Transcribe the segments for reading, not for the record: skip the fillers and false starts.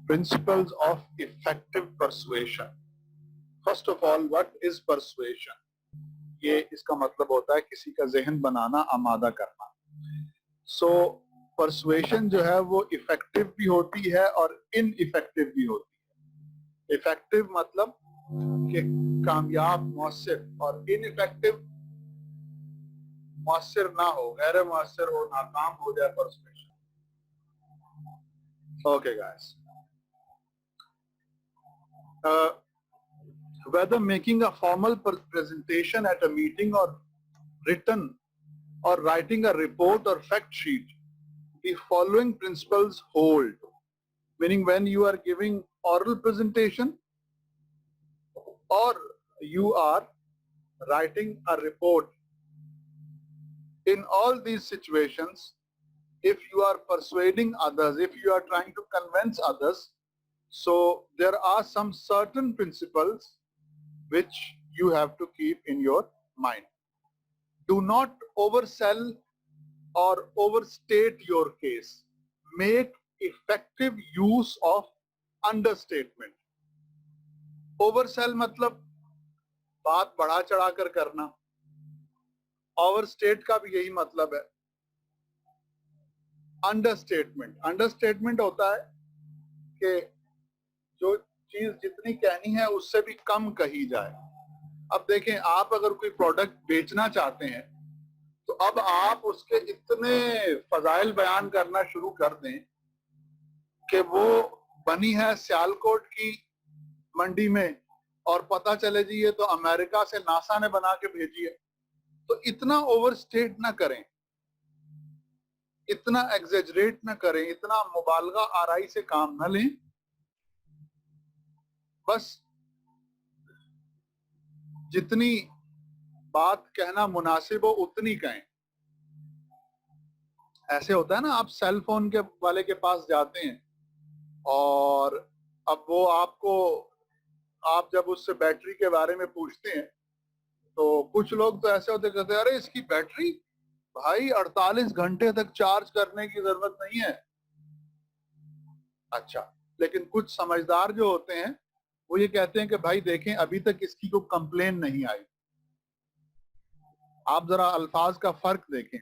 Principles of effective persuasion. First of all, what is persuasion? یہ اس کا مطلب ہوتا ہے کسی کا ذہن بنانا, آمادہ کرنا. So persuasion جو ہے وہ effective بھی ہوتی ہے اور ineffective بھی ہوتی ہے. Effective مطلب کہ کامیاب, مؤثر, اور ineffective مؤثر نہ ہو, غیر مؤثر ہو, ناکام ہو جائے persuasion. Okay guys. Whether making a formal presentation at a meeting or written or writing a report or fact sheet, the following principles hold. Meaning when you are giving oral presentation or you are writing a report, in all these situations, if you are persuading others, if you are trying to convince others, so there are some certain principles which you have to keep in your mind. Do not oversell or overstate your case. Make effective use of understatement. Oversell مطلب بات بڑھا چڑھا کر کرنا. Overstate کا بھی یہی مطلب ہے. Understatement ہوتا ہے کہ جو چیز جتنی کہنی ہے اس سے بھی کم کہی جائے. اب دیکھیں, آپ اگر کوئی پروڈکٹ بیچنا چاہتے ہیں تو اب آپ اس کے اتنے فضائل بیان کرنا شروع کر دیں کہ وہ بنی ہے سیالکوٹ کی منڈی میں اور پتہ چلے جی یہ تو امریکہ سے ناسا نے بنا کے بھیجی ہے. تو اتنا اوور سٹیٹ نہ کریں, اتنا ایگزیجریٹ نہ کریں, اتنا مبالغہ آرائی سے کام نہ لیں. بس جتنی بات کہنا مناسب ہو اتنی کہیں. ایسے ہوتا ہے نا, آپ سیل فون کے والے کے پاس جاتے ہیں اور اب وہ آپ جب اس سے بیٹری کے بارے میں پوچھتے ہیں تو کچھ لوگ تو ایسے ہوتے کہتے ہیں ارے اس کی بیٹری بھائی 48 گھنٹے تک چارج کرنے کی ضرورت نہیں ہے. اچھا, لیکن کچھ سمجھدار جو ہوتے ہیں وہ یہ کہتے ہیں کہ بھائی دیکھیں ابھی تک اس کی کوئی کمپلین نہیں آئی. آپ ذرا الفاظ کا فرق دیکھیں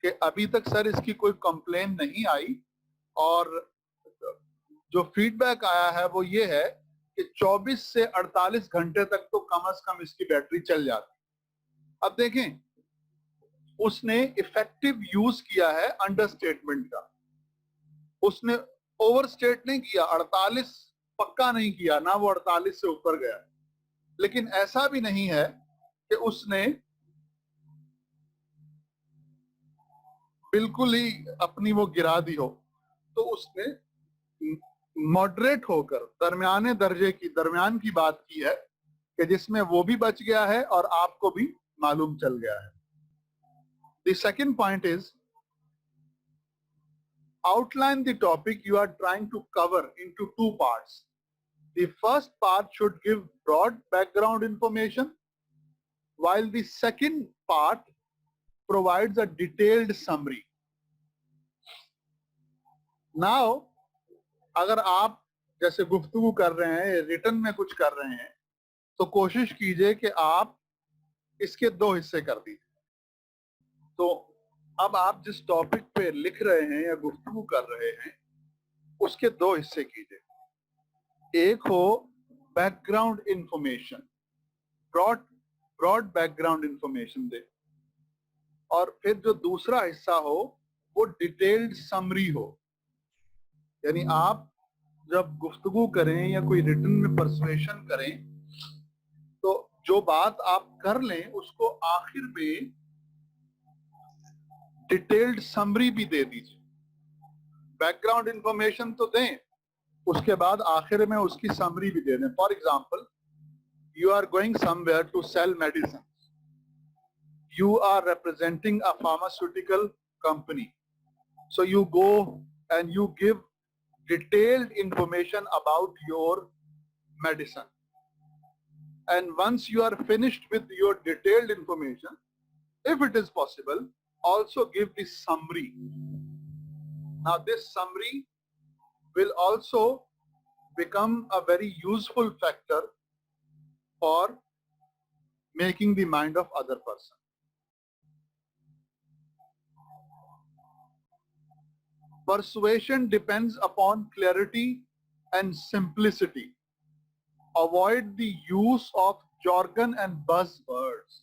کہ ابھی تک سر اس کی کوئی کمپلین نہیں آئی, اور جو فیڈ بیک آیا ہے وہ یہ ہے کہ 24 سے 48 گھنٹے تک تو کم از کم اس کی بیٹری چل جاتی. اب دیکھیں اس نے ایفیکٹو یوز کیا ہے انڈر اسٹیٹمنٹ کا. اس نے اوور اسٹیٹ نہیں کیا, 48 پکا نہیں کیا, نہ وہ 48 سے اوپر گیا. لیکن ایسا بھی نہیں ہے کہ اس نے بالکل ہی اپنی وہ گرا دی ہو. تو اس نے ماڈریٹ ہو کر درمیانے درجے کی, درمیان کی بات کی ہے کہ جس میں وہ بھی بچ گیا ہے اور آپ کو بھی معلوم چل گیا ہے. The second point is outline the topic you are trying to cover into two parts. The first part should give broad background information, while the second part provides a detailed summary. Now, اگر آپ جیسے گفتگو کر رہے ہیں, return میں کچھ کر رہے ہیں, تو کوشش کیجئے کہ آپ اس کے 2 حصے کر دیجئے. تو اب آپ جس ٹاپک پہ لکھ رہے ہیں یا گفتگو کر رہے ہیں اس کے 2 حصے کیجئے. ایک ہو background information, broad background information دے, اور پھر جو دوسرا حصہ ہو وہ ڈیٹیلڈ سمری ہو. یعنی آپ جب گفتگو کریں یا کوئی ریٹن میں پرسویشن کریں تو جو بات آپ کر لیں اس کو آخر میں ڈیٹیلڈ سمری بھی دے دیجیے. بیک گراؤنڈ انفارمیشن تو دیں, اس کے بعد آخر میں اس کی سمری بھی دے دیں. For example, you are going somewhere to sell medicine, you are representing a pharmaceutical company, so you go and you give detailed information about your medicine, and once you are finished with your detailed information, if it is possible, also give the summary. Now this summary will also become a very useful factor for making the mind of other person. Persuasion depends upon clarity and simplicity. Avoid the use of jargon and buzzwords.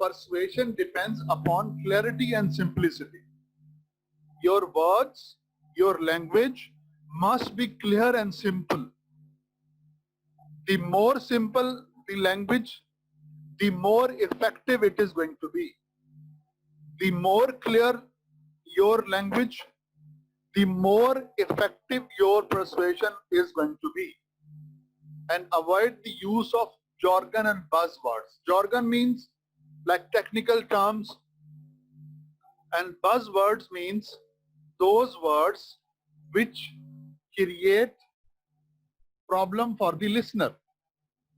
Persuasion depends upon clarity and simplicity. Your words, your language must be clear and simple. The more simple the language, the more effective it is going to be. The more clear your language, the more effective your persuasion is going to be. And avoid the use of jargon and buzzwords. Jargon means like technical terms, and buzzwords means those words which create problem for the listener.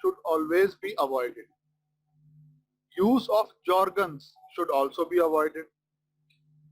should always be avoided. Use of jargons should also be avoided.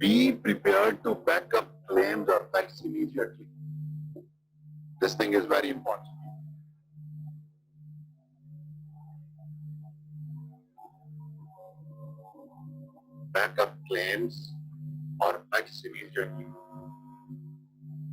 Be prepared to back up claims or facts immediately. This thing is very important. Back up claims or facts immediately.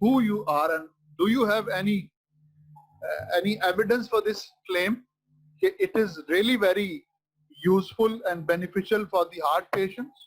Who you are and do you have any evidence for this claim? It is really very useful and beneficial for the heart patients.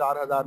4,000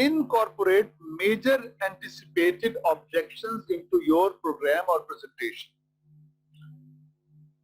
incorporate major anticipated objections into your program or presentation.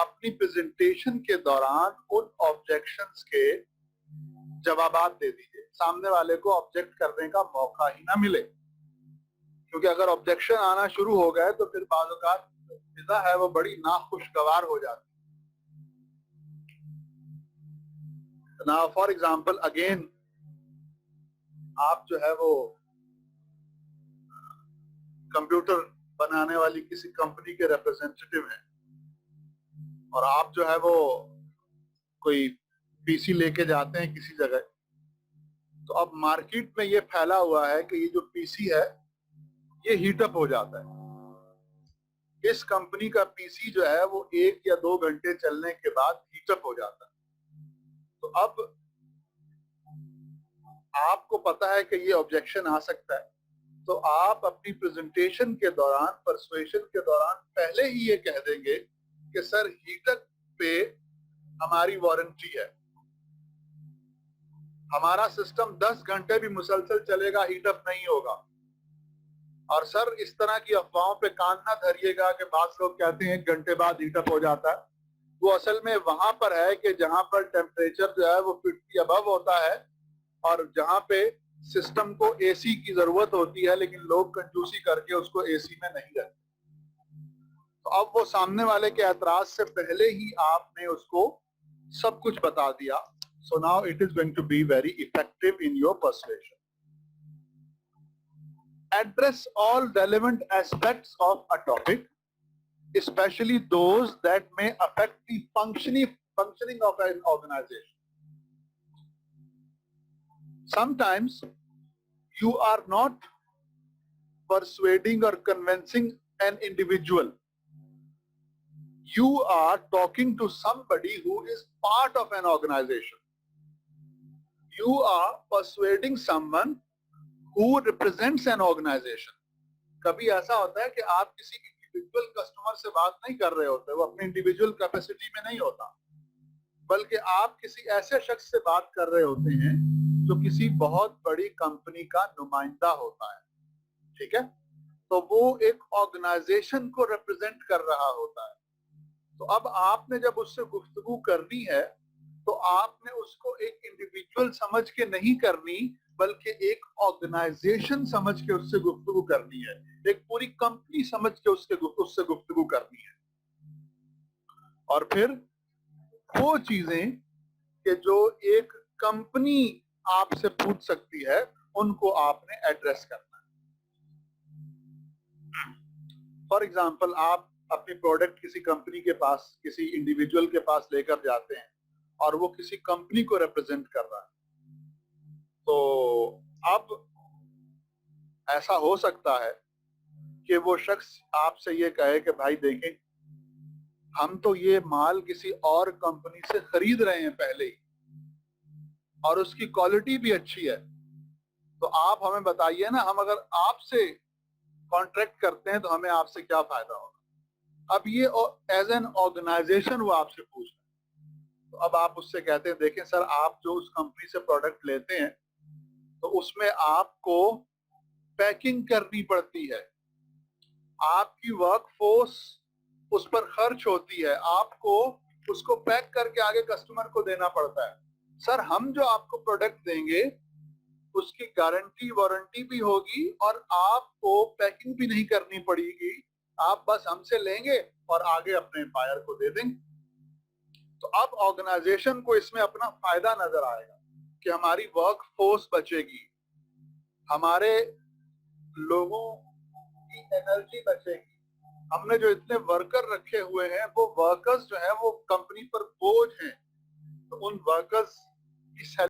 اپنی presentation کے دوران ان objections کے جوابات دے دیجئے، سامنے والے کو object کرنے کا موقع ہی نہ ملے، کیونکہ اگر آبجیکشن آنا شروع ہو گئے تو پھر بعض اوقات فضا ہے وہ بڑی ناخوشگوار ہو جاتی. Now for example again آپ جو ہے وہ کمپیوٹر بنانے والی کسی کمپنی کے ریپرزینٹیٹیو ہیں اور آپ جو ہے وہ کوئی پی سی لے کے جاتے ہیں کسی جگہ، تو اب مارکیٹ میں یہ پھیلا ہوا ہے کہ یہ جو پی سی ہے یہ ہیٹ اپ ہو جاتا ہے. اس کمپنی کا پی سی جو ہے وہ 1 یا 2 گھنٹے چلنے کے بعد ہیٹ اپ ہو جاتا ہے. تو اب آپ کو پتا ہے کہ یہ آبجیکشن آ سکتا ہے، تو آپ اپنی پریزنٹیشن کے دوران، پرسویشن کے دوران پہلے ہی یہ کہہ دیں گے کہ سر ہیٹر پہ ہماری وارنٹی ہے، ہمارا سسٹم 10 گھنٹے بھی مسلسل چلے گا، ہیٹ اپ نہیں ہوگا. اور سر اس طرح کی افواہوں پہ کان نہ دھریے گا کہ بعض لوگ کہتے ہیں 1 گھنٹے بعد ہیٹ اپ ہو جاتا ہے. وہ اصل میں وہاں پر ہے کہ جہاں پر ٹیمپریچر جو ہے وہ 50 ابو ہوتا ہے اور جہاں پہ سسٹم کو اے سی کی ضرورت ہوتی ہے لیکن لوگ کنجوسی کر کے اس کو اے سی میں نہیں رکھتے. تو اب وہ سامنے والے کے اعتراض سے پہلے ہی آپ نے اس کو سب کچھ بتا دیا. So now it is going to be very effective in your persuasion. Address all relevant aspects of a topic, especially those that may affect the functioning of an organization. Sometimes you are not persuading or convincing an individual. You are talking to somebody who is part of an organization. You are persuading someone who represents an organization. کبھی ایسا ہوتا ہے کہ آپ کسی individual customer سے بات نہیں کر رہے ہوتے، وہ اپنی انڈیویجول کیپیسٹی میں نہیں ہوتا، بلکہ آپ کسی ایسے شخص سے بات کر رہے ہوتے ہیں جو کسی بہت بڑی کمپنی کا نمائندہ ہوتا ہے. ٹھیک ہے، تو وہ ایک آرگنائزیشن کو ریپرزینٹ کر رہا ہوتا ہے. تو اب آپ نے جب اس سے گفتگو کرنی ہے تو آپ نے اس کو ایک انڈیویجول سمجھ کے نہیں کرنی بلکہ ایک آرگنائزیشن سمجھ کے اس سے گفتگو کرنی ہے، ایک پوری کمپنی سمجھ کے اس سے گفتگو کرنی ہے. اور پھر وہ چیزیں کہ جو ایک کمپنی آپ سے پوچھ سکتی ہے ان کو آپ نے ایڈریس کرنا ہے. فار ایگزامپل آپ اپنی پروڈکٹ کسی کمپنی کے پاس، کسی انڈیویجول کے پاس لے کر جاتے ہیں اور وہ کسی کمپنی کو ریپرزینٹ کر رہا ہے. تو اب ایسا ہو سکتا ہے کہ وہ شخص آپ سے یہ کہے کہ بھائی دیکھیں ہم تو یہ مال کسی اور کمپنی سے خرید رہے ہیں پہلے ہی اور اس کی کوالٹی بھی اچھی ہے، تو آپ ہمیں بتائیے نا، ہم اگر آپ سے کانٹریکٹ کرتے ہیں تو ہمیں آپ سے کیا فائدہ ہوگا. اب یہ ایز این آرگنائزیشن وہ آپ سے پوچھ رہے ہیں. تو اب آپ اس سے کہتے ہیں دیکھیں سر آپ جو اس کمپنی سے پروڈکٹ لیتے ہیں تو اس میں آپ کو پیکنگ کرنی پڑتی ہے، آپ کی ورک فورس اس پر خرچ ہوتی ہے، آپ کو اس کو پیک کر کے آگے کسٹمر کو دینا پڑتا ہے. سر ہم جو آپ کو پروڈکٹ دیں گے اس کی گارنٹی وارنٹی بھی ہوگی اور آپ کو پیکنگ بھی نہیں کرنی پڑے گی، آپ بس ہم سے لیں گے اور آگے اپنے بائر کو دے دیں گے. تو اب آرگنائزیشن کو اس میں اپنا فائدہ نظر آئے گا کہ ہماری ورک فورس بچے گی، ہمارے لوگوں کی انرجی بچے گی. ہم نے جو اتنے ورکر رکھے ہوئے ہیں وہ ورکرز جو ہیں وہ کمپنی پر بوجھ ہیں، تو ان ورکرز کی